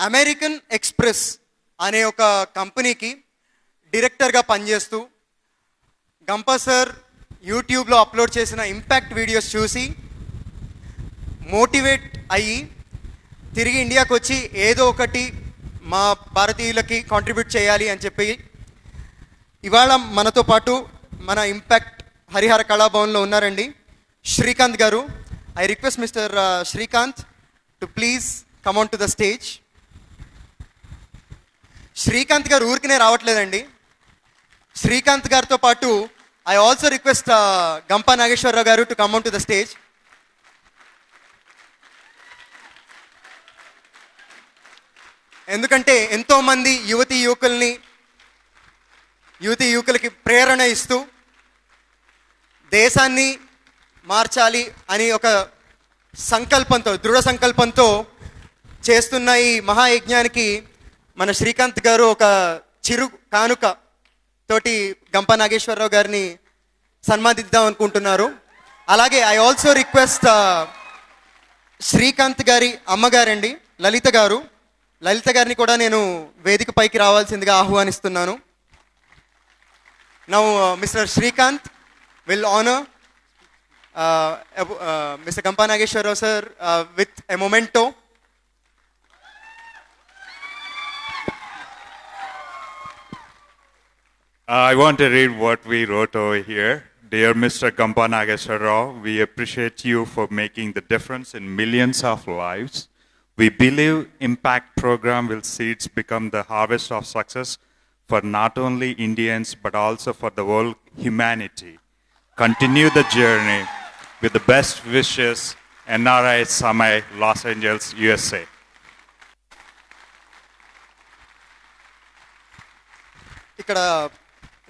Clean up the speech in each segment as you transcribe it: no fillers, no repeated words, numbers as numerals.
American express అనే ఒక కంపెనీకి డైరెక్టర్గా పనిచేస్తూ గంప సార్ యూట్యూబ్లో అప్లోడ్ చేసిన ఇంపాక్ట్ వీడియోస్ చూసి మోటివేట్ అయ్యి తిరిగి ఇండియాకి వచ్చి ఏదో ఒకటి మా భారతీయులకి కాంట్రిబ్యూట్ చేయాలి అని చెప్పి ఇవాళ మనతో పాటు మన ఇంపాక్ట్ హరిహర కళాభవన్లో ఉన్నారండి Srikanth garu. I request mister Srikanth to please come on to the stage. Srikanth garu ఊరికినే రావట్లేదండి. శ్రీకాంత్ గారితో పాటు I also request Gampa Nageswararao garu to come on to the stage. ఎందుకంటే ఎంతోమంది యువకులకి ప్రేరణ ఇస్తూ దేశాన్ని మార్చాలి అని ఒక సంకల్పంతో, దృఢ సంకల్పంతో చేస్తున్న ఈ మహాయజ్ఞానికి మన శ్రీకాంత్ గారు ఒక చిరు కానుక తోటి గంపా నాగేశ్వరరావు గారిని సన్మానిద్దాం అనుకుంటున్నారు. అలాగే ఐ ఆల్సో రిక్వెస్ట్ శ్రీకాంత్ గారి అమ్మగారండి లలిత గారిని కూడా నేను వేదిక పైకి రావాల్సిందిగా ఆహ్వానిస్తున్నాను. Now mister Srikanth will honour Mr. Gampa Nageshwara sir with a memento. I want to read what we wrote over here. Dear Mr. Gampa Nageshwara, we appreciate you for making the difference in millions of lives. We believe Impact Program will see it become the harvest of success for not only Indians but also for the whole humanity. Continue the journey. With the best wishes, NRI Samay, Los Angeles, USA. ఇక్కడ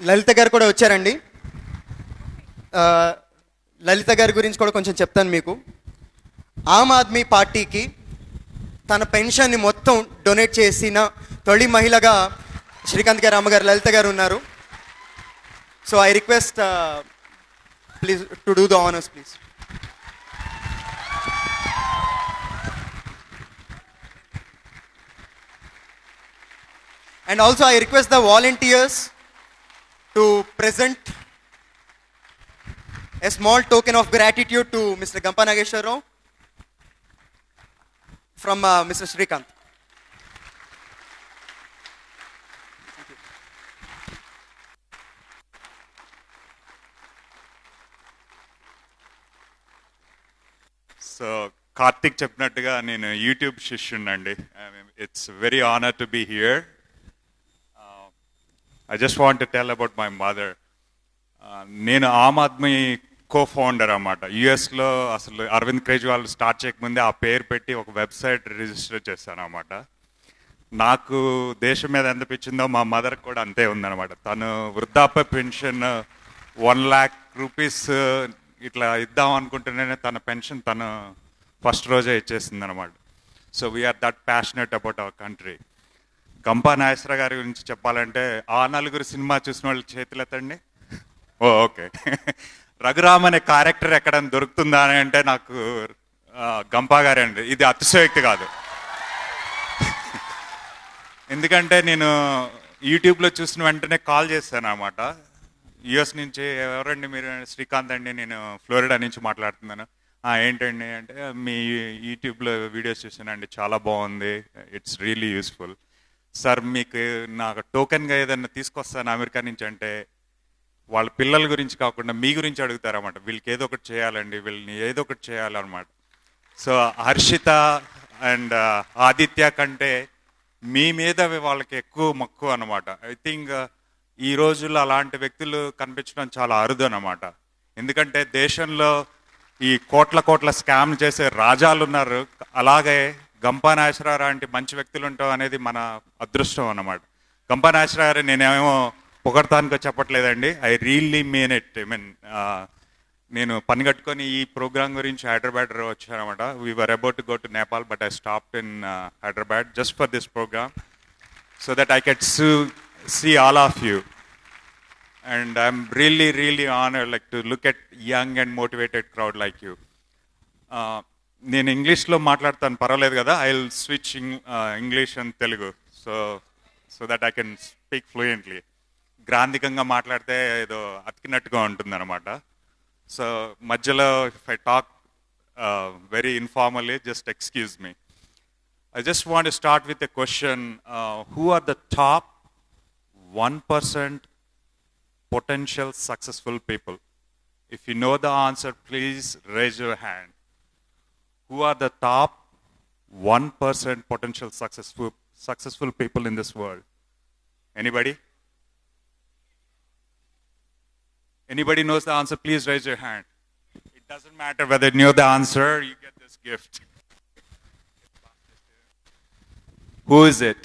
లలిత గారు కూడా వచ్చారండి. లలిత గారి గురించి కూడా కొంచెం చెప్తాను మీకు. ఆమ్ ఆద్మీ పార్టీకి తన పెన్షన్ని మొత్తం డొనేట్ చేసిన తొలి మహిళగా శ్రీకాంత్ గారి అమ్మగారు లలిత గారు ఉన్నారు. So I request please to do the honors, please. And also I request the volunteers to present a small token of gratitude to Mr. Gampa Nageshwara from Mr. Srikanth. So, Karthik చెప్పినట్టుగా నేను YouTube శిష్యునండి. It's very honor to be here. I just want to tell about my mother. నేను Aam Aadmi co-founder అన్నమాట. యుఎస్లో అసలు Arvind Kejriwal start చేయకముందే ఆ పేరు పెట్టి ఒక వెబ్సైట్ రిజిస్టర్ చేశాను అన్నమాట. నాకు దేశం మీద ఎంత పిచ్చిందో మా మదర్కి కూడా అంతే ఉందన్నమాట. తను వృద్ధాప్య పెన్షన్ 1 lakh rupees ఇట్లా ఇద్దాం అనుకుంటేనే తన పెన్షన్ తను ఫస్ట్ రోజే ఇచ్చేసింది అనమాట. So we are that passionate about our country. Gampa Nageswara గారి గురించి చెప్పాలంటే ఆ నలుగురు సినిమా చూసిన వాళ్ళు చేతులు ఎత్తండి. ఓకే. రఘురామ్ అనే క్యారెక్టర్ ఎక్కడైనా దొరుకుతుందా అని అంటే నాకు గంపా గారే అండి. ఇది అతిశయోక్తి కాదు. ఎందుకంటే నేను యూట్యూబ్లో చూసిన వెంటనే కాల్ చేశాను అన్నమాట. యుఎస్ నుంచి, ఎవరండి మీరు? శ్రీకాంత్ అండి, నేను ఫ్లోరిడా నుంచి మాట్లాడుతున్నాను. ఏంటండి అంటే, మీ యూట్యూబ్లో వీడియోస్ చూసానండి, చాలా బాగుంది, ఇట్స్ రియలీ యూస్ఫుల్. సార్ మీకు నాకు టోకెన్గా ఏదైనా తీసుకొస్తాను అమెరికా నుంచి అంటే, వాళ్ళ పిల్లల గురించి కాకుండా మీ గురించి అడుగుతారన్నమాట. వీళ్ళకి ఏదో ఒకటి చేయాలండి, వీళ్ళని ఏదో ఒకటి చేయాలన్నమాట. సో హర్షిత అండ్ ఆదిత్య కంటే మీ మీద వాళ్ళకి ఎక్కువ మక్కువ అన్నమాట. ఐ థింక్ ఈ రోజుల్లో అలాంటి వ్యక్తులు కనిపించడం చాలా అరుదు అన్నమాట. ఎందుకంటే దేశంలో ఈ కోట్ల స్కామ్ చేసే రాజాలు ఉన్నారు. అలాగే గంపా నాగేశ్వర లాంటి మంచి వ్యక్తులు ఉండటం అనేది మన అదృష్టం అన్నమాట. గంపా నాగేశ్వర గారు నేనేమో పొగడతానికో చెప్పట్లేదండి. I really mean it. I mean నేను పని కట్టుకొని ఈ ప్రోగ్రామ్ గురించి హైదరాబాద్ వచ్చానమాట. We were about to go to Nepal but I stopped in Hyderabad just for this program so that I get see all of you, and I'm really honored like to look at young and motivated crowd like you. నేను ఇంగ్లీష్లో మాట్లాడతాను, పర్వాలేదు కదా? I will switch English and Telugu, so so that I can speak fluently. గ్రాంధికంగా మాట్లాడితే ఏదో అతికినట్టుగా ఉంటుంది అనమాట. సో మధ్యలో if I talk very informally, just excuse me. I just want to start with a question. Who are the top 1% potential successful people? If you know the answer, please raise your hand. Who are the top 1% potential successful people in this world? Anybody? Anybody knows the answer? Please raise your hand. It doesn't matter whether you know the answer, you get this gift. Who is it?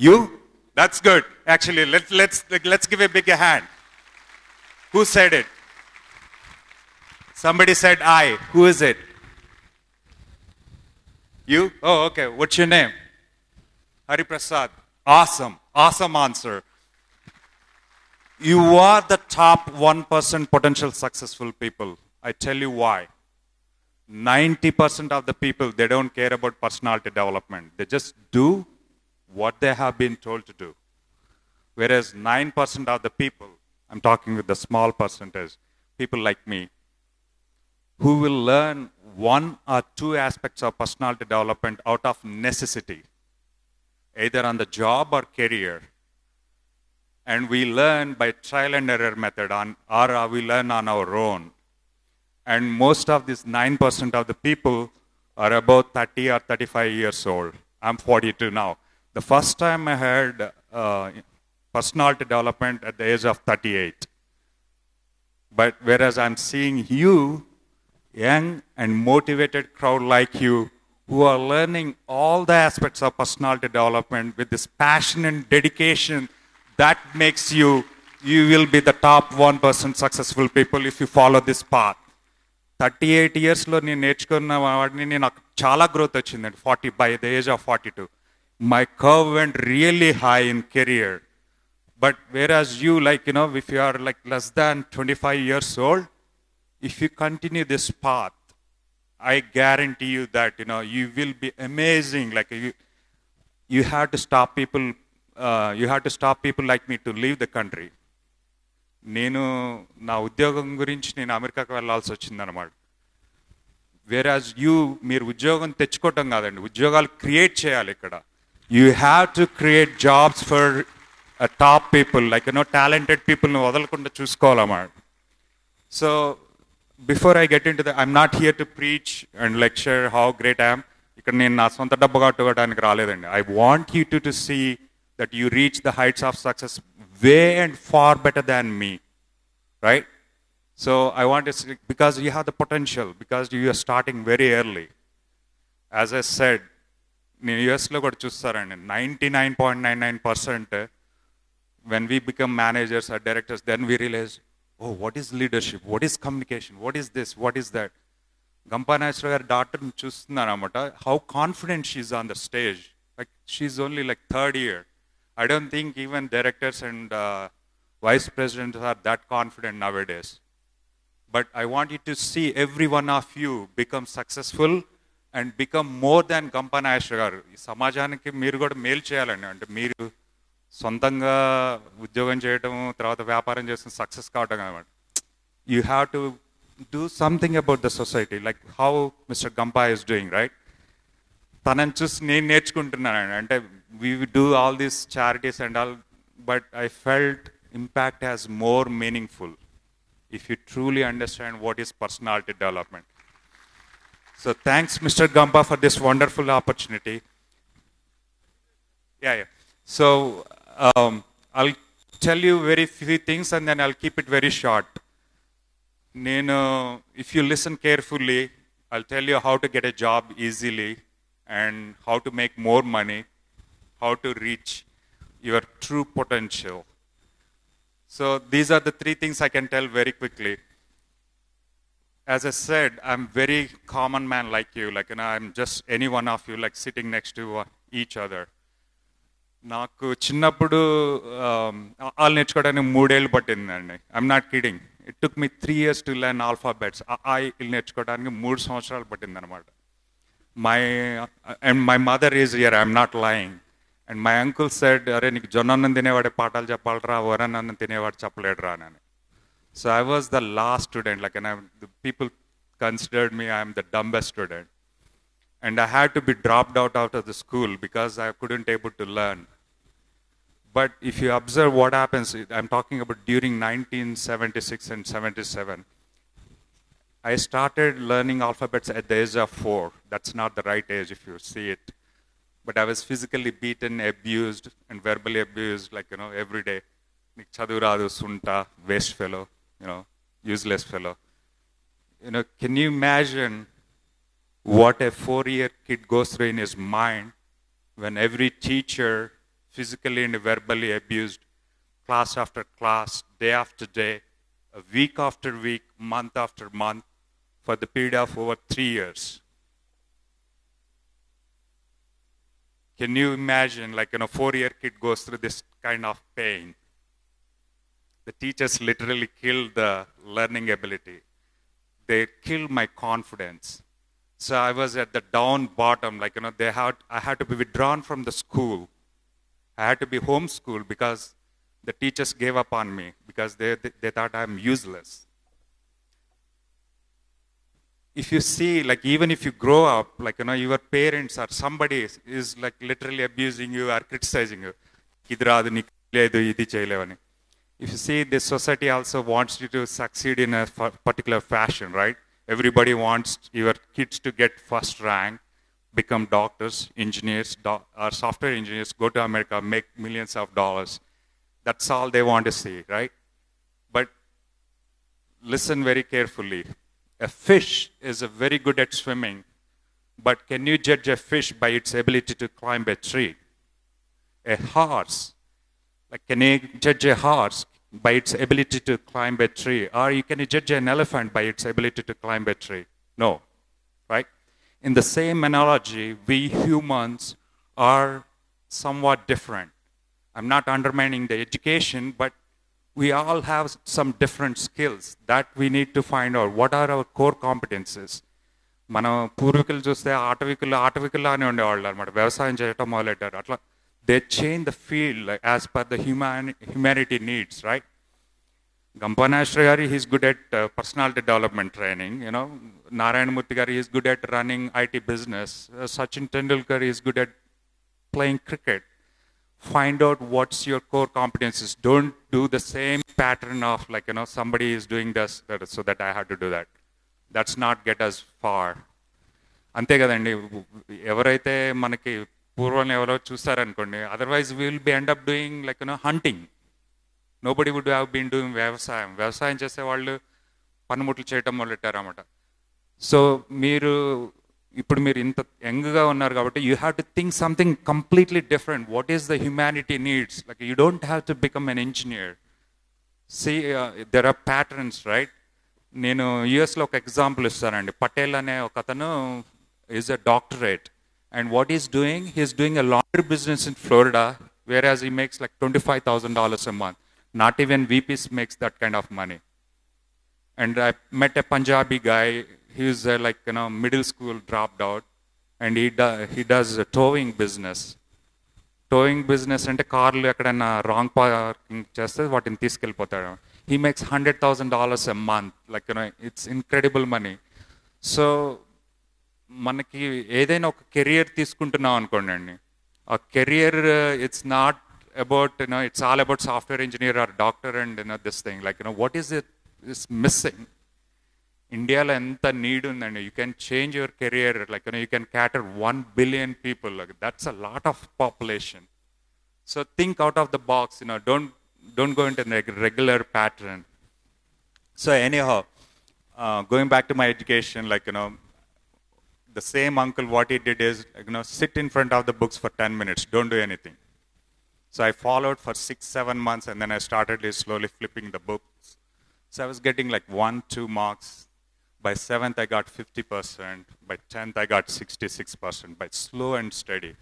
You? That's good. Actually, let's give a big hand. Who said it? Somebody said I. Who is it? You? Oh, okay. What's your name? Hari Prasad. Awesome. Awesome answer. You are the top 1% potential successful people. I tell you why. 90% of the people, they don't care about personality development. They just do what they have been told to do. Whereas 9% of the people, I'm talking with the small percentage, people like me, who will learn one or two aspects of personality development out of necessity, either on the job or career. And we learn by trial and error method, or we learn on our own. And most of these 9% of the people are about 30 or 35 years old. I'm 42 now. The first time I heard personality development at the age of 38. But whereas I'm seeing you, young and motivated crowd like you, who are learning all the aspects of personality development with this passion and dedication, that makes you will be the top 1% successful people if you follow this path. 38 yearsలో నేను నేర్చుకున్న వాడిని నాకు చాలా growth వచ్చిందండి. 40 by the age of 42. My curve went really high in career. But whereas you, like, you know, if you are like less than 25 years old, if you continue this path, I guarantee you that, you know, you will be amazing. Like you have to stop people like me to leave the country. నేను నా ఉద్యోగం గురించి నేను అమెరికాకు వెళ్ళాల్సి వచ్చిందనమాట. వేరాజ్ మీరు ఉద్యోగం తెచ్చుకోవటం కాదండి, ఉద్యోగాలు క్రియేట్ చేయాలి ఇక్కడ. You have to create jobs for top people, like you know talented పీపుల్ని వదలకుండా చూసుకోవాలన్నమాట. So before I get in to I'm not here to preach and lecture how great I'm. ఇక్కడ నేను నా సొంత డబ్బు కట్టుకోవడానికి రాలేదండి. I want you to see that you reach the heights of success way and far better than me, right? So I want to say, because you have the potential, because you are starting very early. As I said, in US lo kuda chustarandi, 99.99% when we become managers or directors, then we realize, oh, what is leadership, what is communication, what is this, what is that. Gampa Naishra garu daughter ni chustunnaramata, how confident she is on the stage. Like she's only like third year. I don't think even directors and vice presidents are that confident nowadays. But I want you to see every one of you become successful and become more than Gampa Naishra garu. Ee samajaniki meer kuda mail cheyalandi. Ante meer సొంతంగా ఉద్యోగం చేయటం, తర్వాత వ్యాపారం చేసిన success కావటం అనమాట. You have to do something about the society, like how mister Gampa is doing, right? తనని చూసి నేను నేర్చుకుంటున్నాను. అంటే we do all these charities and all, but I felt impact as more meaningful if you truly understand what is personality development. So thanks Mr. Gampa for this wonderful opportunity. Yeah. So I'll tell you very few things and then I'll keep it very short. If you listen carefully, I'll tell you how to get a job easily and how to make more money, how to reach your true potential. So these are the three things I can tell very quickly. As I said, I'm very common man like you. Like, you know, I'm just any one of you, like sitting next to each other. నాకు చిన్నప్పుడు వాళ్ళు నేర్చుకోవడానికి 3 ఏళ్ళు పట్టిందండి. I'm not kidding. It took me 3 years to learn alphabets. I నేర్చుకోవడానికి 3 సంవత్సరాలు పట్టిందనమాట. And my mother is here, I'm not lying. And my uncle said, అరే నీకు జొన్నన్నం తినేవాడే పాఠాలు చెప్పాలరా, వరన్నం తినేవాడు చెప్పలేడురా అని. So I was the last student, like, and the people considered me, I'm the dumbest student. And I had to be dropped out of the school because I couldn't able to learn. But if you observe what happens, I'm talking about during 1976 and 77. I started learning alphabets at the age of 4. That's not the right age if you see it. But I was physically beaten, abused, and verbally abused, like, every day. Nik chaduradu sunta, waste fellow, useless fellow. Can you imagine what a 4-year kid goes through in his mind when every teacher physically and verbally abused, class after class, day after day, week after week, month after month, for the period of over 3 years? Can you imagine, like, 4-year kid goes through this kind of pain? The teachers literally killed the learning ability. They killed my confidence. So I was at the down bottom, like, I had to be withdrawn from the school. I had to be homeschooled because the teachers gave up on me because they thought I'm useless. If you see, like, even if you grow up, like, your parents or somebody is like literally abusing you or criticizing you. If you see, this society also wants you to succeed in a particular fashion, right? Everybody wants your kids to get first rank, become doctors, engineers, or software engineers, go to America, make millions of dollars. That's all they want to see, right? But listen very carefully. A fish is very good at swimming, but can you judge a fish by its ability to climb a tree? A horse, like, can you judge a horse by its ability to climb a tree? Or can you judge an elephant by its ability to climb a tree? No, right? In the same analogy, we humans are somewhat different. I'm not undermining the education, but we all have some different skills that we need to find out. What are our core competences? మన పూర్వీకులు చూస్తే ఆటవికుల్లానే ఉండేవాళ్ళు అనమాట. వ్యవసాయం చేయటం మొదలెట్టారు. అట్లా they change the field as per the humanity needs, right? Gampanashra Gari, he's good at personality development training. Narayanamurthy Gari, he's good at running IT business. Sachin Tendulkar is good at playing cricket. Find out what's your core competencies. Don't do the same pattern of, like, somebody is doing this, so that I have to do that. That's not get us far. అంతే కదండి. ఎవరైతే మనకి పూర్వం ఎవరో చూస్తారనుకోండి, otherwise will be end up doing, like, hunting. Nobody would have been doing వ్యవసాయం చేసేవాళ్ళు పనిముట్లు చేయటం మొదలెట్టారన్నమాట. సో ఇప్పుడు మీరు ఇంత యంగ్గా ఉన్నారు కాబట్టి you have to think something completely different. What is the humanity needs? Like, you don't have to become an engineer. See, there are patterns, right? నేను యుఎస్లో ఒక ఎగ్జాంపుల్ ఇస్తానండి. పటేల్ అనే ఒక అతను is a doctorate, and what is doing? He is doing a laundry business in Florida, whereas he makes like $25,000 a month. Not even VPs makes that kind of money. And I met a Punjabi guy. He's like, middle school dropped out, and he does a towing business. Towing business అంటే కార్లు ఎక్కడైనా wrong parking చేస్తే వాటిని తీసుకెళ్ళిపోతాడు. He makes $100,000 a month. Like, it's incredible money. So మనకి ఏదైనా ఒక career తీసుకుంటున్నాం అనుకోండి, ఆ career it's not about, it's all about software engineer or doctor and this thing. Like, what is it is missing? Indiaలో ఎంత నీడ్ ఉందండి. You can change your career. Like, you can cater 1 billion people. Like, that's a lot of population. So think out of the box. Don't go into a regular pattern. So anyhow, going back to my education, like, the same uncle, what he did is, sit in front of the books for 10 minutes. Don't do anything. So I followed for 6-7 months, and then I started slowly flipping the books. So I was getting like 1-2 marks. By 7th, I got 50%. By 10th, I got 66%. By slow and steady.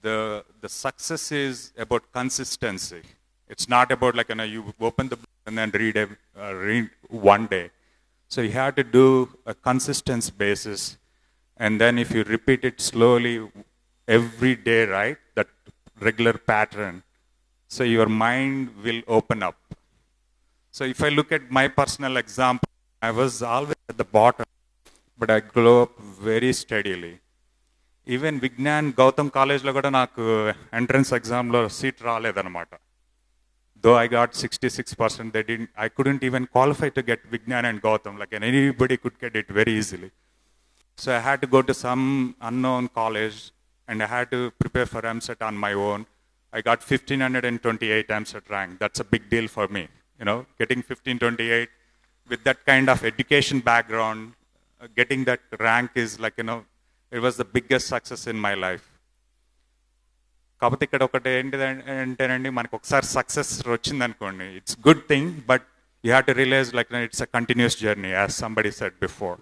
The success is about consistency. It's not about, like, you open the book and then read one day. So you have to do a consistent basis, and then if you repeat it slowly every day, right, that regular pattern, so your mind will open up. So if I look at my personal example, I was always at the bottom, but I grew up very steadily. Even Vignan Gautam College lo kuda naaku entrance exam lo seat raaledanamata. Though I got 66%, I couldn't even qualify to get Vignan and Gautam. Like anybody could get it very easily. So I had to go to some unknown college and I had to prepare for MSET on my own. I got 1528 MSET rank. That's a big deal for me. You know, getting 1528 with that kind of education background, getting that rank is like, you know, it was the biggest success in my life. కాకపోతే ఇక్కడ ఒకటి ఏంటిదంటేనండి, మనకు ఒకసారి success వచ్చిందనుకోండి, it's good thing, but you have to realise like it's a continuous journey, as somebody said before.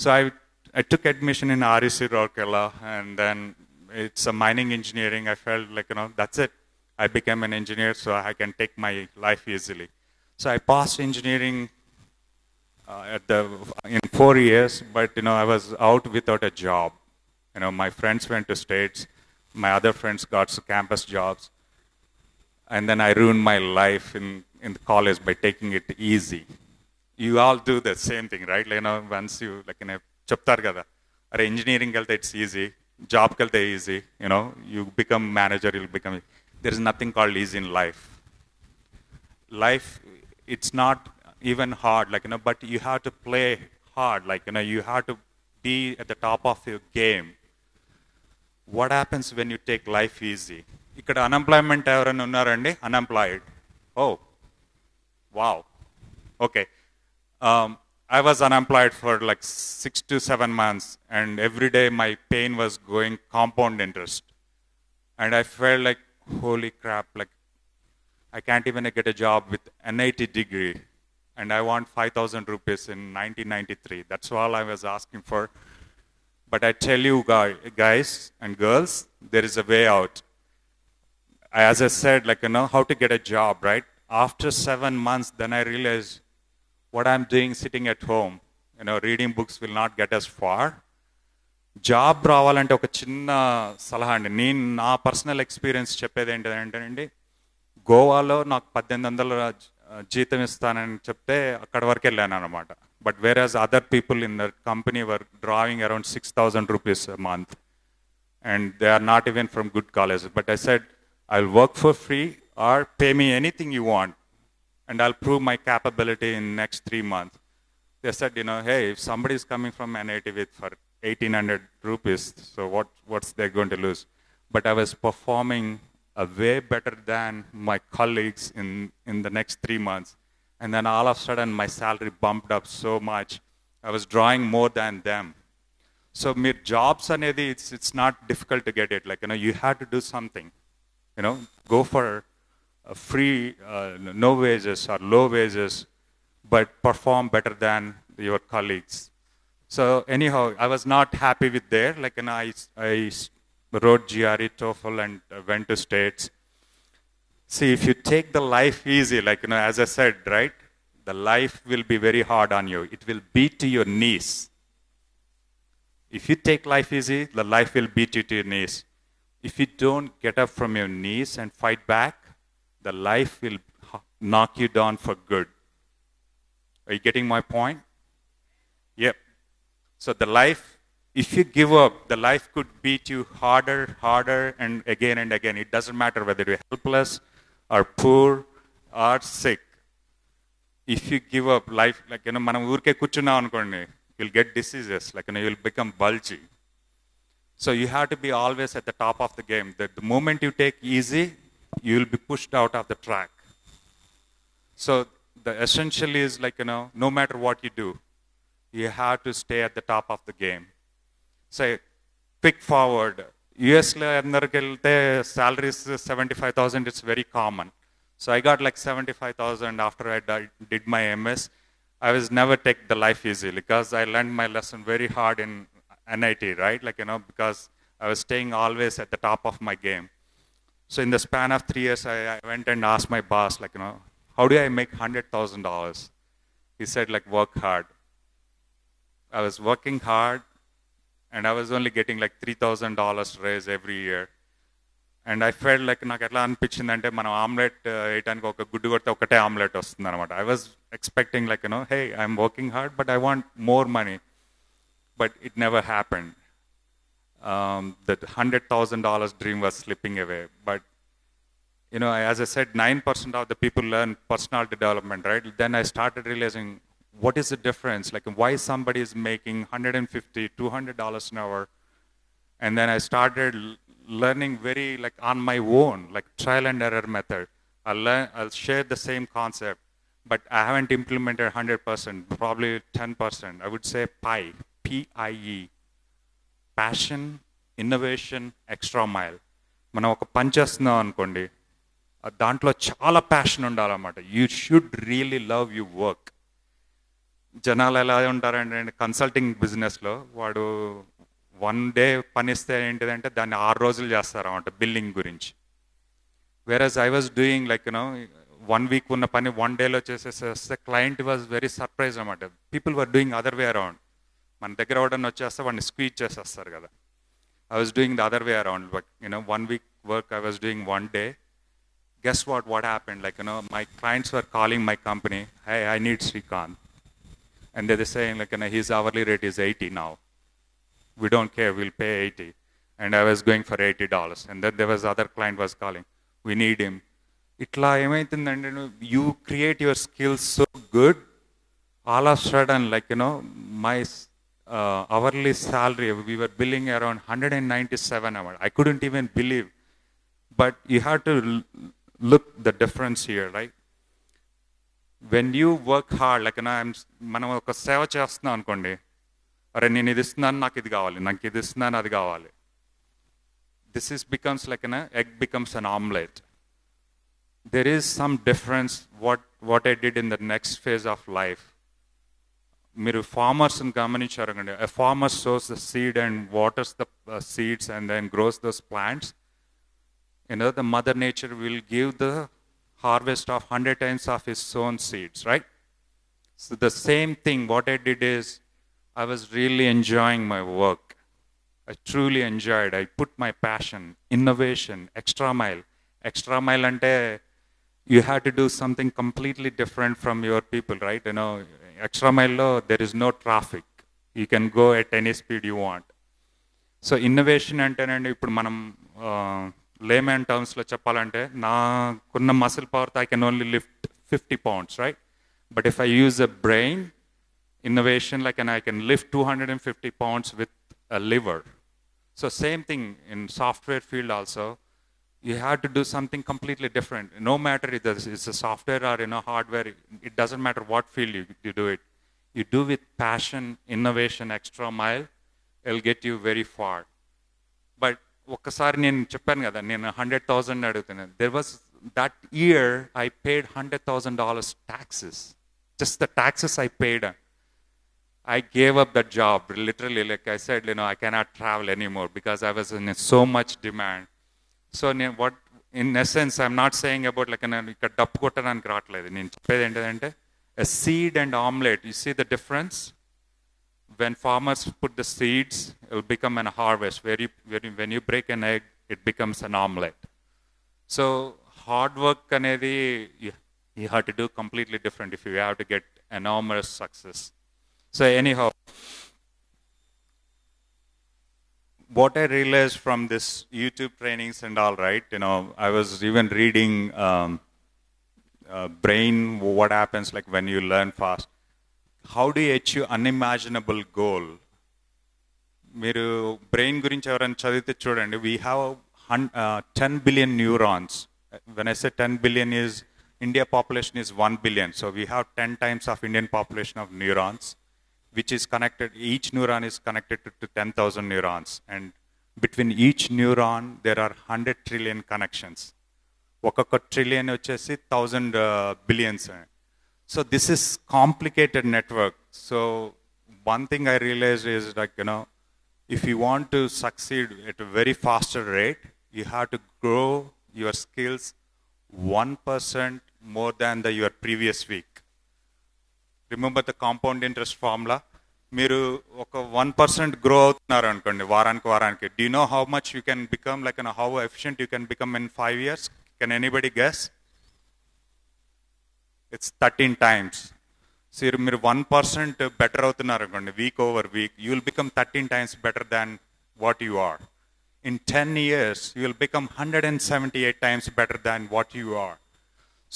So I took admission in REC Rourkela, and then it's a mining engineering. I felt like, you know, that's it. I became an engineer, so I can take my life easily. So I passed engineering in 4 years, but, you know, I was out without a job. You know, my friends went to States. My other friends got campus jobs. And then I ruined my life in the college by taking it easy. You all do the same thing, right? Like, you know, once you, like, in a చెప్తారు కదా, అరే ఇంజనీరింగ్కి వెళ్తే it's easy, జాబ్కి వెళ్తే easy, you know you become manager, you'll become, there is nothing called easy in life. Life, it's not even hard, like, you know, but you have to play hard, like, you know, you have to be at the top of your game. What happens when you take life easy? ఇక్కడ unemployment ఎవరైనా ఉన్నారండి? Unemployed. Oh wow, okay. I was unemployed for like 6 to 7 months, and every day my pain was going compound interest. And I felt like, holy crap, like I can't even get a job with NIT degree. And I want 5,000 rupees in 1993. That's all I was asking for. But I tell you guys and girls, there is a way out. As I said, like, you know, how to get a job, right? After 7 months, then I realized what I'm doing sitting at home, you know, reading books will not get us far. Job రావాలంటే ఒక చిన్న సలహా అండి, నేను నా personal experience చెప్పేది ఏంటంటే, గోవాలో నాకు 1800 జీతం ఇస్తానని చెప్తే అక్కడ వరకు వెళ్ళాను అనమాట. But where as other people in the company were drawing around 6,000 rupees a month, and they are not even from good colleges. But I said, I'll work for free or pay me anything you want, and I'll prove my capability in next 3 months. They said, you know, hey, if somebody is coming from NIT with for 1,800 rupees, so what's they going to lose? But I was performing way better than my colleagues in the next 3 months. And then all of a sudden my salary bumped up so much. I was drawing more than them. So mere jobs anedi, it's not difficult to get it. Like, you know, you have to do something. You know, go for free, no wages or low wages, but perform better than your colleagues. So anyhow, I was not happy with there. Like, you know, I wrote GRE, TOEFL, and went to States. See, if you take the life easy, like, you know, as I said, right, the life will be very hard on you. It will beat to your knees. If you take life easy, the life will beat you to your knees. If you don't get up from your knees and fight back, the life will knock you down for good. Are you getting my point? Yep. So the life, if you give up, the life could beat you harder, and again. It doesn't matter whether you're helpless or poor or sick. If you give up life, like, you know, మనం ఊరికే కూర్చున్నాం అనుకోండి, you'll get diseases, like, you know, you'll become bulgy. So you have to be always at the top of the game. The moment you take easy, you will be pushed out of the track. So the essential is, like, you know, no matter what you do, you have to stay at the top of the game. Say, quick forward. US lo andarki velte salaries 75,000, it's very common. So I got like 75,000 after I did my MS. I was never take the life easy because I learned my lesson very hard in NIT, right? Like, you know, because I was staying always at the top of my game. So in the span of 3 years, I went and asked my boss, like, you know, how do I make $100,000? He said like work hard. I was working hard and I was only getting like $3,000 raise every year. And I felt like నాకు ఎట్లా అనిపించిందంటే మనం omelette వేయడానికి ఒక గుడ్డు కొడితే ఒకటే omelette వస్తుంది అనమాట. I was expecting like, hey, I'm working hard, but I want more money. But it never happened. That $100,000 dream was slipping away. But as I said, 9% of the people learn personality development, right? Then I started realizing what is the difference, like why somebody is making $150, $200 an hour. And then I started learning very like on my own, like trial and error method. I'll share the same concept, but I haven't implemented 100%, probably 10%. I would say PIE, P-I-E, passion, innovation, extra mile. మనం ఒక పని చేస్తున్నాం అనుకోండి, దాంట్లో చాలా passion ఉండాలన్నమాట. You should really love you work. జనాలు ఎలా ఉంటారంటే కన్సల్టింగ్ బిజినెస్లో వాడు 1 day పనిస్తే ఏంటిదంటే దాన్ని 6 రోజులు చేస్తారన్నమాట బిల్లింగ్ గురించి. Whereas I was doing like 1 week ఉన్న పని 1 dayలో చేసేస్తే క్లయింట్ వాజ్ వెరీ సర్ప్రైజ్ అనమాట. People were doing other way around. మన దగ్గర ఎవడన్నా వచ్చేస్తే వాడిని స్క్వీజ్ చేసేస్తారు కదా. I was doing the other way around, but 1 week work I was doing 1 day. Guess what happened? Like, my clients were calling my company, hey, I need Srikanth. And they were saying like, his hourly rate is 80 now. We don't care, we'll pay 80. And I was going for $80. And then there was other client was calling, we need him. Itla emaitundante, you create your skills so good, all of a sudden, like, my hourly salary, we were billing around 197 hours. I couldn't even believe. But you have to look the difference here, right? When you work hard, like మనం ఒక సేవ చేస్తున్నాం అనుకోండి, అరే నేను ఇది ఇస్తున్నాను, నాకు ఇది కావాలి, నాకు ఇది ఇస్తున్నాను, అది కావాలి. This becomes like egg becomes an omelette. There is some difference what I did in the next phase of life. మీరు ఫార్మర్స్ని గమనించారు కండి. A farmer sows the seed and waters the seeds and then grows those plants. The mother nature will give the harvest of 100 times of his sown seeds, right? So the same thing, what I did is, I was really enjoying my work. I truly enjoyed. I put my passion, innovation, extra mile. Extra mile ante, you have to do something completely different from your people, right? Extra mile lo, there is no traffic. You can go at any speed you want. So innovation అంటేనండి, ఇప్పుడు మనం lemon టర్మ్స్లో చెప్పాలంటే, నాకున్న muscle పవర్తో I can only lift 50 pounds, right? But if I use a brain innovation, like I can lift 250 pounds with a liver. So same thing in software field also. You have to do something completely different. No matter if it's a software or hardware, it doesn't matter what field you do it. You do with passion, innovation, extra mile, it'll get you very far. But ఒక్కసారి నేను చెప్పాను కదా, నేను 100,000 అడుగుతున్నాను. There was that year I paid $100,000 taxes. Just the taxes I paid. I gave up that job. Literally, like I said, I cannot travel anymore because I was in so much demand. So what, in essence, I'm not saying about like ఇక్కడ డప్పు కొట్టడానికి రావట్లేదు. నేను చెప్పేది ఏంటంటే, a seed and omelette, you see the difference? When farmers put the seeds, it will become an harvest. When you break an egg, it becomes an omelette. So hard work అనేది you have to do completely different if you have to get enormous success. So anyhow, what I realized from this YouTube trainings and all, right, I was even reading brain, what happens like when you learn fast. How do you achieve unimaginable goal? మీరు brain గురించి ఎవరైనా చదివితే చూడండి, we have 10 billion neurons. When I say 10 billion is, India population is 1 billion. So we have 10 times of Indian population of neurons, which is connected, each neuron is connected to 10,000 neurons. And between each neuron, there are 100 trillion connections. ఒక్కొక్క trillion వచ్చేసి 1000 billions. So this is complicated network. So one thing I realized is like, if you want to succeed at a very faster rate, you have to grow your skills 1% more than your previous week. Remember the compound interest formula. మీరు ఒక 1% grow అవుతున్నారు అనుకోండి వారానికి. Do know how much you can become, like how efficient you can become in 5 years? Can anybody guess? It's 13 times. So మీరు 1% better అవుతున్నారు అనుకోండి week over week, you will become 13 times better than what you are. In 10 years, you will become 178 times better than what you are.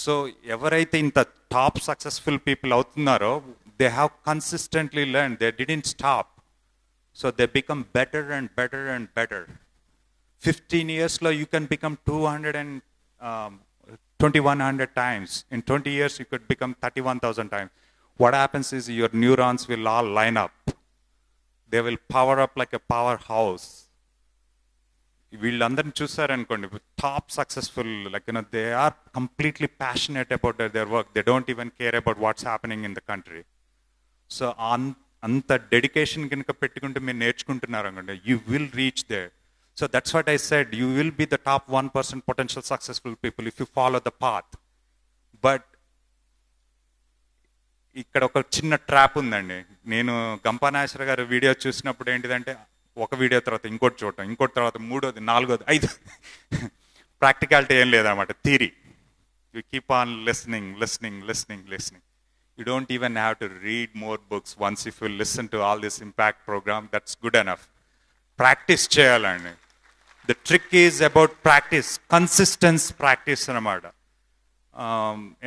So, ఎవరైతే ఇంత top successful people అవుతున్నారో, they have consistently learned, they didn't stop. So, they become better and better and better. 15 years lo you can become 200 and 2100 times. In 20 years, you could become 31,000 times. What happens is your neurons will all line up. They will power up like a powerhouse. వీళ్ళందరిని చూసారనుకోండి, top successful, like they are completely passionate about their work. They don't even care about what's happening in the country. So అంత dedication కనుక పెట్టుకుంటూ మీరు నేర్చుకుంటున్నారు అనుకోండి, you will reach there. So that's what I said, you will be the top 1% potential successful people if you follow the path. But ఇక్కడ ఒక చిన్న trap ఉందండి. నేను గంపనాశ్వర గారి వీడియో చూసినప్పుడు ఏంటిదంటే, ఒక వీడియో తర్వాత ఇంకోటి చూడటం, ఇంకోటి తర్వాత మూడోది, నాలుగోది, ఐదు. ప్రాక్టికాలిటీ ఏం లేదన్నమాట, theory. You keep on listening. You don't even have to read more books. Once if you listen to all this impact program, that's good enough. Practice cheyalandi. The trick is about practice, consistent practice anamata.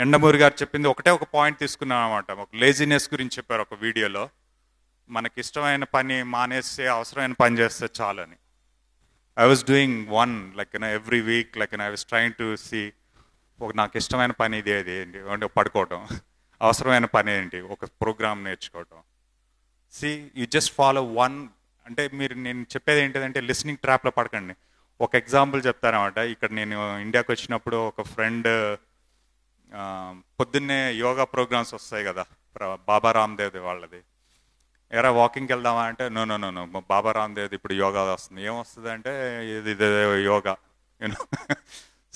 Yandamuri గారు చెప్పింది ఒకటే ఒక point తీసుకున్నాను అనమాట. ఒక laziness గురించి చెప్పారు ఒక వీడియోలో. మనకి ఇష్టమైన పని మానేస్తే అవసరమైన పని చేస్తే చాలని. I was doing one, like every week, like I was trying to see, ఒక నాకు ఇష్టమైన పని ఇది ఏంటి అంటే పడుకోవటం, అవసరమైన పని ఏంటి, ఒక ప్రోగ్రామ్ నేర్చుకోవటం. See you just follow one. అంటే నేను చెప్పేది ఏంటిదంటే, లిస్నింగ్ ట్రాప్లో పడకండి. ఒక ఎగ్జాంపుల్ చెప్తానమాట. ఇక్కడ నేను ఇండియాకి వచ్చినప్పుడు ఒక ఫ్రెండ్, పొద్దున్నే యోగా ప్రోగ్రామ్స్ వస్తాయి కదా, బాబా రామ్దేవ్ వాళ్ళది. ఎరా వాకింగ్కి వెళ్దామా అంటే, నో బాబా రామ్దేవ్ ఇప్పుడు యోగా వస్తుంది. ఏమొస్తుంది అంటే, ఇది యోగా, యూనో.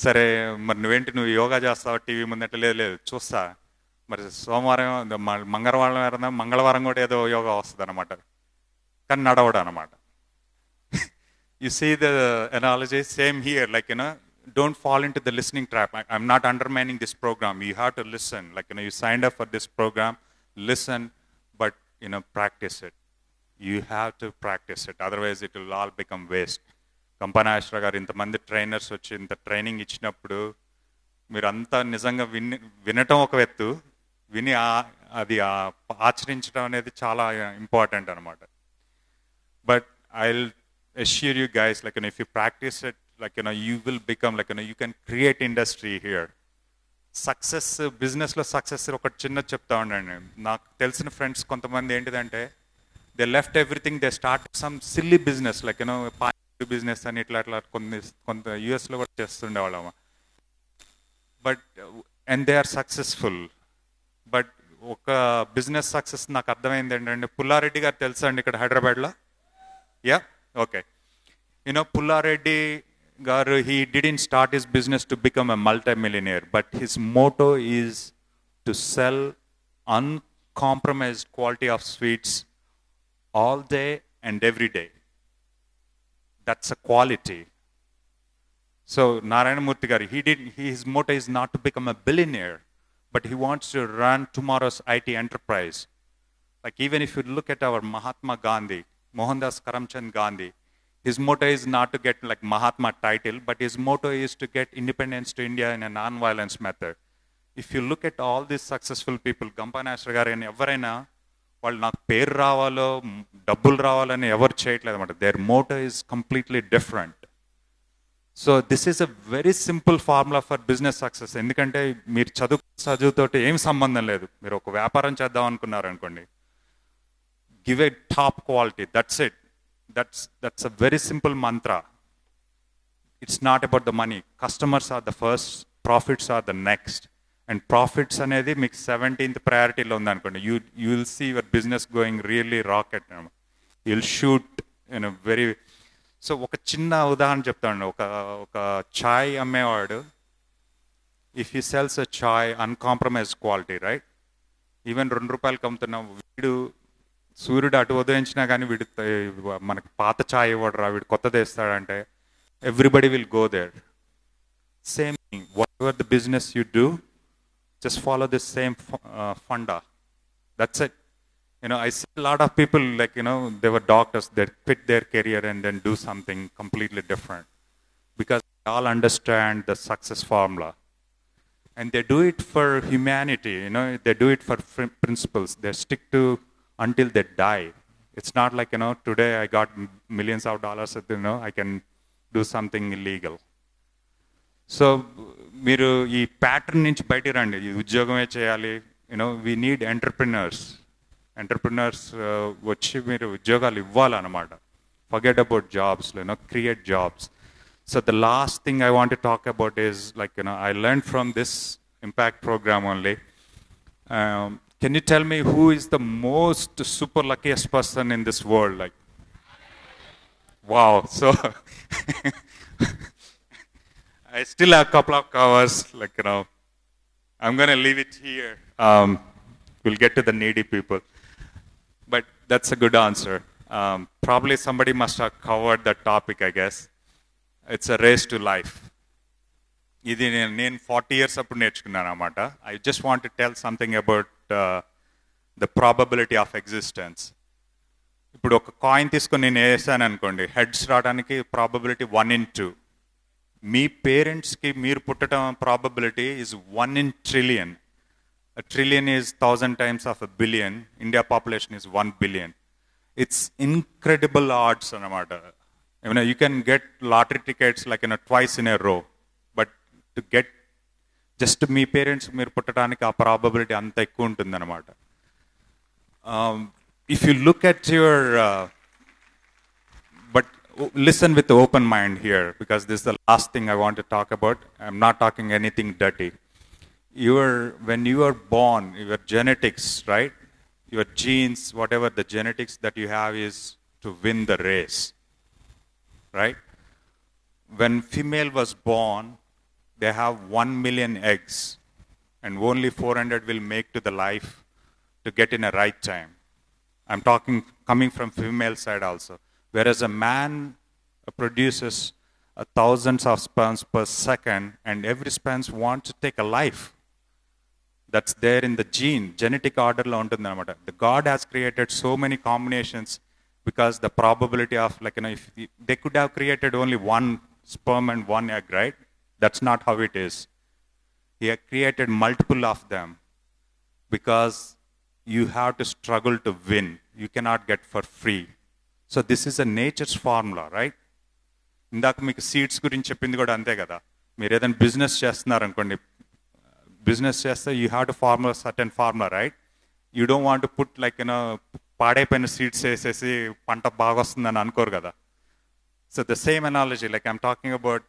సరే మరి నువ్వు యోగా చేస్తావా టీవీ ముందంటే, లేదు చూస్తా. మరి సోమవారం, మంగళవారం కూడా ఏదో యోగా వస్తుంది అనమాట, కానీ నడవడం అనమాట. You see the analogy same here, like don't fall into the listening trap. I'm not undermining this program. You have to listen. Like, you signed up for this program, listen, but, practice it. You have to practice it. Otherwise, it will all become waste. కంపనాశ్వర గారు ఇంతమంది trainers వచ్చి ఇంత training ఇచ్చినప్పుడు మీరంతా నిజంగా వినటం ఒక ఎత్తు, విని అది ఆచరించడం అనేది చాలా ఇంపార్టెంట్ అనమాట. But I'll assure you guys, like, if you practice it, like, you will become, like, you can create industry here. Success, బిజినెస్లో సక్సెస్ ఒకటి చిన్నది చెప్తా ఉండండి. నాకు తెలిసిన ఫ్రెండ్స్ కొంతమంది ఏంటిదంటే, they left everything, they start some silly business, like business అని ఇట్లా కొంత యూఎస్లో కూడా చేస్తుండేవాళ్ళం. But and they are successful. But ఒక బిజినెస్ సక్సెస్ నాకు అర్థమైంది ఏంటంటే, పుల్లారెడ్డి గారు తెలుసా అండి ఇక్కడ హైదరాబాద్లో? Yeah, okay. Pullareddy garu, he didn't start his business to become a multi-millionaire, but his motto is to sell uncompromised quality of sweets all day and every day. That's a quality. So Narayana Murthy garu, his motto is not to become a billionaire, but he wants to run tomorrow's IT enterprise. Like, even if you look at our Mahatma Gandhi, Mohandas Karamchand Gandhi, his motto is not to get like Mahatma title, but his motto is to get independence to India in a non-violence method. If you look at all these successful people, Gampanashra garu ani evaraina, వాళ్ళు నాకు పేరు రావాలో డబ్బులు రావాలని ఎవరు చేయట్లేదు అనమాట. Their motto is completely different. So this is a very simple formula for business success. ఎందుకంటే మీరు చదువుతోటి ఏం సంబంధం లేదు. మీరు ఒక వ్యాపారం చేద్దాం అనుకున్నారు అనుకోండి, give a top quality, that's it. That's a very simple mantra. It's not about the money. Customers are the first, profits are the next. And profits anedi మీకు 17th priority lo undi anukondi, you will see your business going really rocket. You'll shoot in a very. So ఒక చిన్న ఉదాహరణ చెప్తాను. ఒక చాయ్ అమ్మేవాడు, if he sells a chai uncompromised quality, right, even 2 రూపాయలకి అమ్ముతున్న వీడు సూర్యుడు అటు ఉదయించినా కానీ వీడు మనకి పాత ఛాయ్ ఇవ్వడు రా, వీడు కొత్తది వేస్తాడంటే everybody will go there. Same thing, whatever the business you do, just follow this same funda. That's it. I see a lot of people like, they were doctors, they quit their career and then do something completely different because they all understand the success formula. And they do it for humanity, they do it for principles. They stick to until they die. It's not like, today I got millions of dollars, I can do something illegal. So మీరు ఈ pattern నుంచి బయటికి రండి, ఈ ఉద్యోగమే చేయాలి. We need entrepreneurs వచ్చి మీరు ఉద్యోగాలు ఇవ్వాలన్నమాట. Forget about jobs, create jobs. So the last thing I want to talk about is like I learn from this impact program only. Can you tell me who is the most super luckiest person in this world? Like wow. So I still have a couple of hours, like, I'm going to leave it here. We'll get to the needy people. But that's a good answer. Probably somebody must have covered that topic, I guess. It's a race to life. ఇది నేను 40 years అప్పుడు నేర్చుకున్నాను అన్నమాట. I just want to tell something about the probability of existence. ఇప్పుడు ఒక coin తీసుకొని నేను వేసాను అనుకోండి, హెడ్స్ రావడానికి ప్రాబబిలిటీ 1 in 2. మీ పేరెంట్స్కి మీరు పుట్టడం probability is 1 in trillion. A trillion is 1,000 times of a billion. India population is 1 billion. It's incredible odds అన్నమాట. You can get lottery tickets like twice in a row. But to get just me parents మీరు పుట్టడానికి ఆ probability అంత ఎక్కువ ఉంటుంది అన్నమాట. If you look at your but listen with open mind here, because this is the last thing I want to talk about. I'm not talking anything dirty. When you are born, your genetics, right? Your genes, whatever the genetics that you have is to win the race, right? When female was born, they have 1 million eggs and only 400 will make to the life to get in a right time. I'm talking coming from female side also. Whereas a man produces thousands of sperms per second, and every sperm wants to take a life. That's there in the genetic order lo untundi anamata. The God has created so many combinations because the probability of if they could have created only one sperm and one egg, right? That's not how it is. He has created multiple of them because you have to struggle to win. You cannot get for free. So this is a nature's formula, right? ఇందాక మీకు seeds గురించి చెప్పింది కూడా అంతే కదా. మీరు ఏదైనా business చేస్తున్నారు అనుకోండి, బిజినెస్ చేస్తే you have to form certain formula, right? You don't want to put పాడైపోయిన సీడ్స్ వేసేసి పంట బాగా వస్తుందని అనుకోరు కదా. So the same analogy, I'm talking about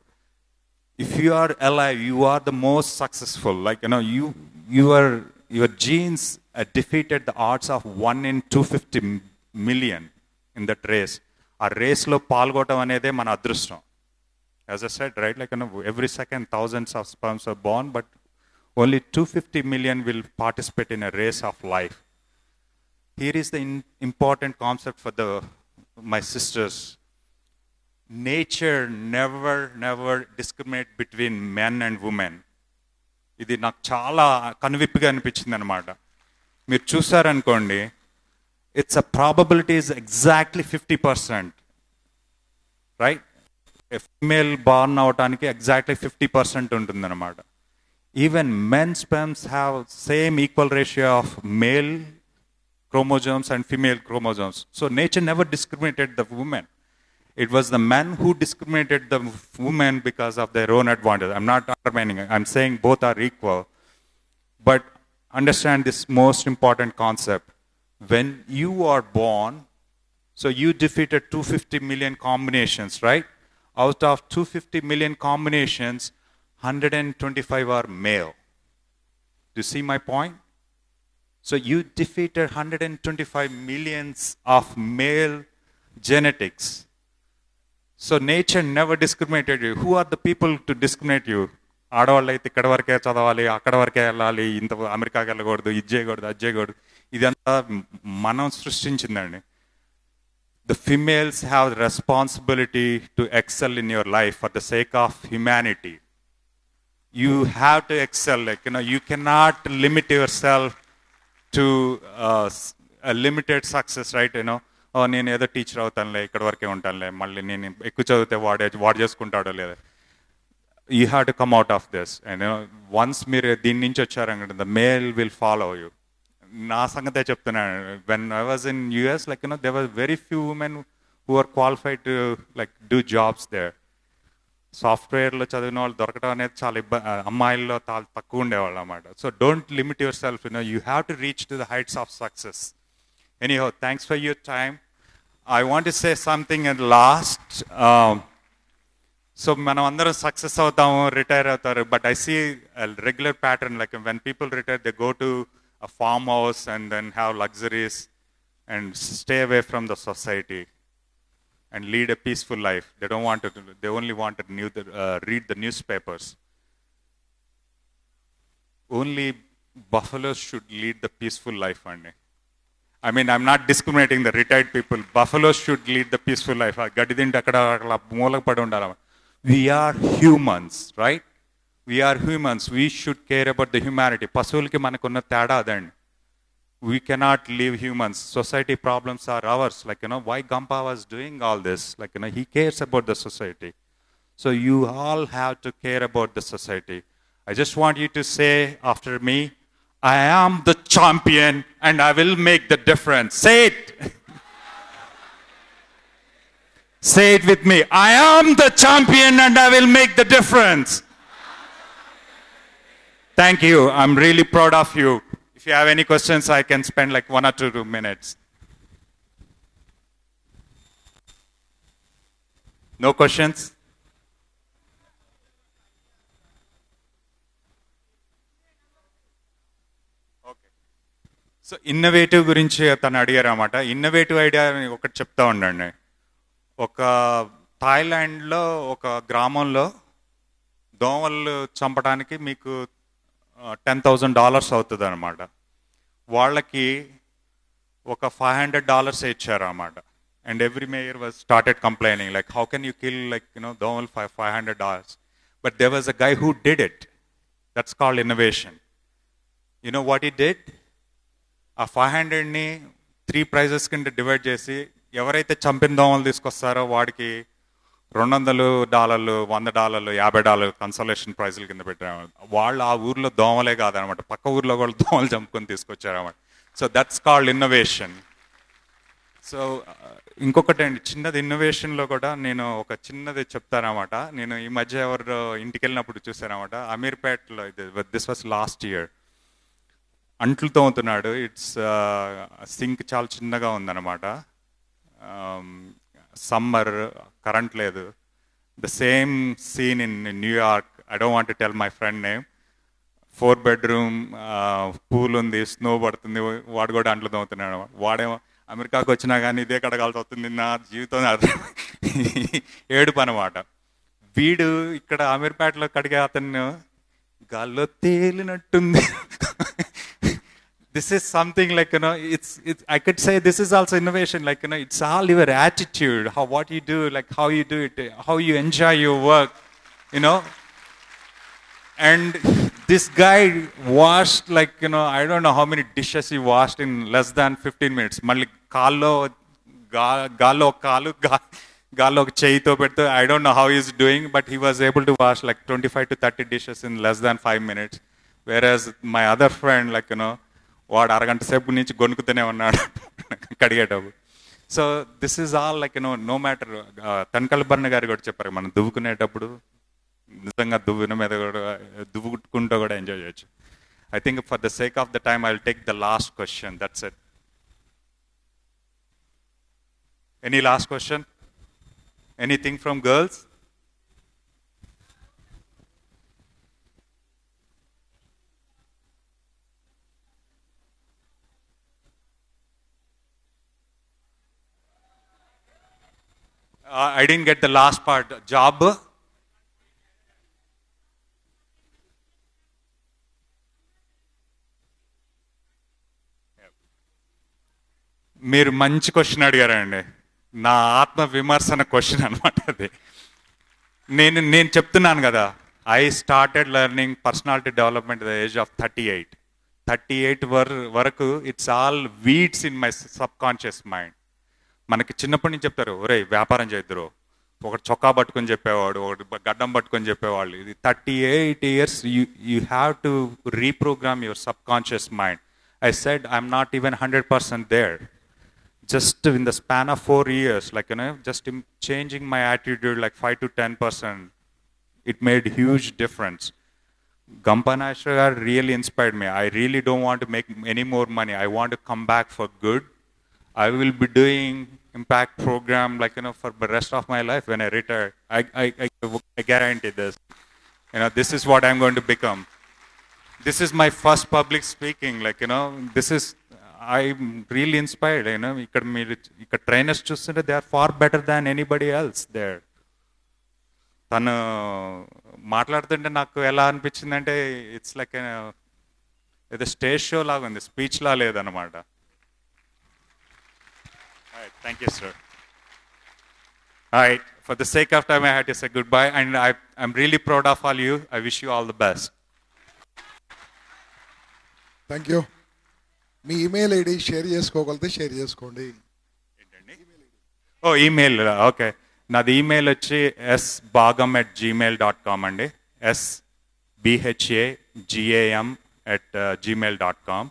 if you are alive, you are the most successful. Your genes defeated the odds of 1 in 250 million in that race. ఆ రేస్లో పాల్గొనడం అనేదే మన అదృష్టం. As I said, right, every second thousands of sperms are born, but only 250 million will participate in a race of life. Here is the important concept for my sisters. Nature never discriminate between men and women. ఇది నాకు చాలా కనువిప్పిగా అనిపించింది అనమాట. మీరు చూసారనుకోండి, it's a probability is exactly 50%, right? A female born అవటానికి exactly 50% ఉంటుందన్నమాట. Even men's sperms have same equal ratio of male chromosomes and female chromosomes. So nature never discriminated the women. It was the men who discriminated the women because of their own advantage. I'm not undermining it. I'm saying both are equal. But understand this most important concept. When you are born, so you defeated 250 million combinations, right? Out of 250 million combinations, 125 are male. Do you see my point? So you defeated 125 millions of male genetics. So nature never discriminated you. Who are the people to discriminate you? ఆడవాళ్ళు అయితే ఇక్కడ వరకే చదవాలి, అక్కడ వరకే వెళ్ళాలి, ఇంత అమెరికాకి వెళ్ళకూడదు, ఇది చేయకూడదు, అది చేయకూడదు. ఇదంతా మనం సృష్టించిందండి. The females have the responsibility to excel in your life for the sake of humanity. You have to excel, like, you cannot limit yourself to a limited success, right? నేను ఏదో టీచర్ అవుతానులే, ఇక్కడ వరకే ఉంటానులే, మళ్ళీ నేను ఎక్కువ చదివితే వాడు చేసుకుంటాడో లేదా. You have to come out of this. And once మీరు దీని నుంచి వచ్చారంటే the male will follow you. నా సంగతే చెప్తున్నాను. When I was in US, like, there were very few women who were qualified to like do jobs there. సాఫ్ట్వేర్లో చదివిన వాళ్ళు దొరకడం అనేది చాలా అమ్మాయిల్లో చాలా తక్కువ ఉండేవాళ్ళు అన్నమాట. So don't limit yourself, you have to reach to the heights of success. Anyhow, thanks for your time. I want to say something at last. So మనం అందరం సక్సెస్ అవుతాము, రిటైర్ అవుతారు, but I see regular pattern, like when people retire they go to a farmhouse and then have luxuries and stay away from the society and lead a peaceful life. They don't want to, they only want to read the newspapers. Only buffaloes should lead the peaceful life. I mean, I'm not discriminating the retired people. Buffaloes should lead the peaceful life. We are humans, right? We are humans. We should care about the humanity. Pasulki manakunna tada adanడి. We cannot leave humans. Society problems are ours. Like, why Gampa was doing all this? Like, he cares about the society. So you all have to care about the society. I just want you to say after me, I am the champion and I will make the difference. Say it. Say it with me. I am the champion and I will make the difference. Thank you. I'm really proud of you. If you have any questions, I can spend like 1 or 2 minutes. No questions? Okay. So, innovative గురించి తను అడిగారు అన్నమాట. Innovative idea ఒకటి చెప్తా ఉండండి. ఒక థాయిలాండ్లో ఒక గ్రామంలో దోమలు చంపడానికి మీకు $10,000 అవుతుంది అనమాట. వాళ్ళకి ఒక $500 ఇచ్చారు అన్నమాట. And every mayor was started complaining like how can you kill like దోమల్ $500. But there was a guy who did it. That's called innovation. What he did? ఆ 500ని 3 prizes కింద డివైడ్ చేసి ఎవరైతే చంపిన దోమలు తీసుకొస్తారో వాడికి $200, $100, $50 కన్సోలేషన్ ప్రైజుల కింద పెట్టారు. వాళ్ళు ఆ ఊర్లో దోమలే కాదనమాట, పక్క ఊర్లో కూడా దోమలు చంపుకొని తీసుకొచ్చారన్నమాట. So that's called innovation. So ఇంకొకటి అండి, చిన్నది ఇన్నోవేషన్లో కూడా నేను ఒక చిన్నది చెప్తానమాట. నేను ఈ మధ్య ఎవరు ఇంటికి వెళ్ళినప్పుడు చూసానమాట, అమీర్పేటలో, దిస్ వాస్ లాస్ట్ ఇయర్. అంట్లు తోముతున్నాడు. ఇట్స్ సింక్ చాలా చిన్నగా ఉందన్నమాట. సమ్మర్, కరెంట్ లేదు. The same scene in New York. I don't want to tell my friend name. 4 bedroom, pool ఉంది, స్నో పడుతుంది, వాడు కూడా అంట్లు తోముతున్నాడు. వాడేమో అమెరికాకు వచ్చినా కానీ ఇదే కడగాల్సి వస్తుంది, నా జీవితం ఏడుపు అనమాట. వీడు ఇక్కడ అమీర్పేటలో కడిగే అతను గాల్లో తేలినట్టుంది. This is something like, it's I could say this is also innovation. Like, it's all your attitude, what you do, like how you do it, how you enjoy your work, And this guy washed like, I don't know how many dishes he washed in less than 15 minutes. Malli kallo gallo cheyito pettu, I don't know how he's doing, but he was able to wash like 25 to 30 dishes in less than 5 minutes. Whereas my other friend, like, వాడు అరగంట సేపు నుంచి గొనుకుతూనే ఉన్నాడు కడిగేటప్పుడు. So this is all like, no matter. తనకల్బర్ణ గారు కూడా చెప్పారు, మనం దువ్వుకునేటప్పుడు నిజంగా దువ్వున మీద కూడా దువ్వుకుంటూ కూడా ఎంజాయ్ చేయొచ్చు. I think for the sake of the time I will take the last question. That's it. Any last question? Anything from girls? I didn't get the last part. Job? మీరు మంచి క్వశ్చన్ అడిగారండి. నా ఆత్మ విమర్శన question అనమాట అది. నేను చెప్తున్నాను కదా, I started learning personality development the age of 38. 38 వరకు it's all weeds in my sub conscious mind. మనకి చిన్నప్పటి నుంచి చెప్తారు, ఒరే వ్యాపారం చేద్దరు, ఒకటి చొక్కా పట్టుకొని చెప్పేవాడు, ఒకటి గడ్డం పట్టుకొని చెప్పేవాళ్ళు. ఇది 38 years you have to reprogram your sub conscious mind. I said I'm not even 100% there. Just in the span of 4 years, like, just changing my attitude like 5 to 10%, it made huge difference. Gampanashra really inspired me. I really don't want to make any more money. I want to come back for good. I will be doing impact program, like, for the rest of my life when I retire. I guarantee this. This is what I'm going to become. This is my first public speaking, like, this is, I'm really inspired, ikkada trainers chustunte, they are far better than anybody else there. తను మాట్లాడుతుంటే నాకు ఎలా అనిపించిందంటే, it's like ఏదో stage show లాగా ఉంది, speech లా లేదనమాట. Thank you sir. Alright, for the sake of time I had to say goodbye, and I'm really proud of all you. I wish you all the best. Thank you. Me email ID share చేసుకోగలిగితే share చేసుకోండి. Email okay. నాది email వచ్చి sbhagam@gmail.com అండి. sbhagam@gmail.com.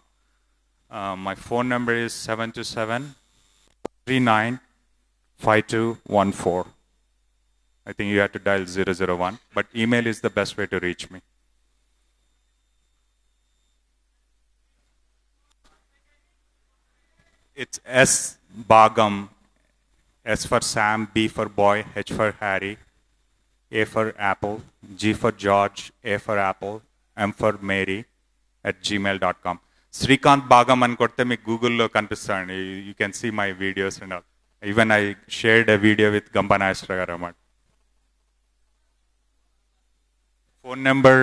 My phone number is 727-395214. I think you have to dial 001, but email is the best way to reach me. It's S Bhagam, S for Sam, B for boy, H for Harry, A for Apple, G for George, A for Apple, M for Mary @gmail.com. Srikanth Bhagam అని కొడితే మీకు గూగుల్లో కనిపిస్తాయండి. You can see my videos and all. Even I shared a video with Gampanashra garu అన్నమాట. Phone number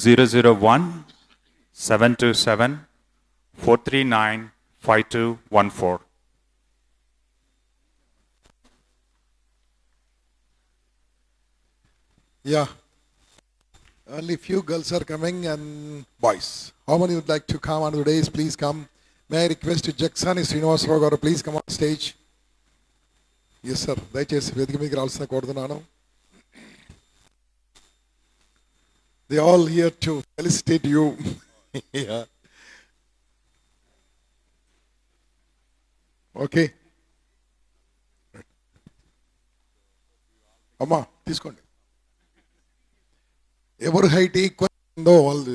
001-727-439-5214. Yeah. Only few girls are coming and boys. How many would like to come on the days? Please come. May I request Jacksani Srinivasarao garu, please come on stage. Yes, sir. దయచేసి వేదిక మీదకి రావాల్సిన కోరుతున్నాను. They all here to felicitate you. Yeah. Okay. అమ్మా తీసుకోండి. ఎవరు height equal ఉందో వాళ్ళు.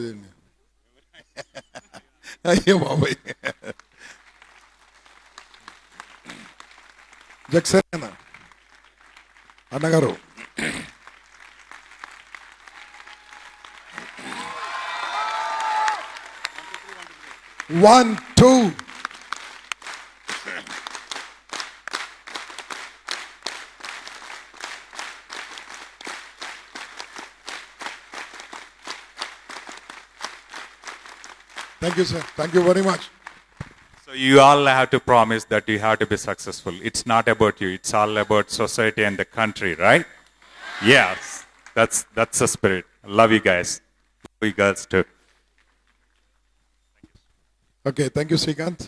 అయ్యో బాబాయ్. జక్సన్ అన్నగారు. 1, 2. Thank you, sir. Thank you very much. So you all have to promise that you have to be successful. It's not about you. It's all about society and the country, right? Yes. That's the spirit. Love you guys. Love you girls too. Okay, thank you, Srikanth.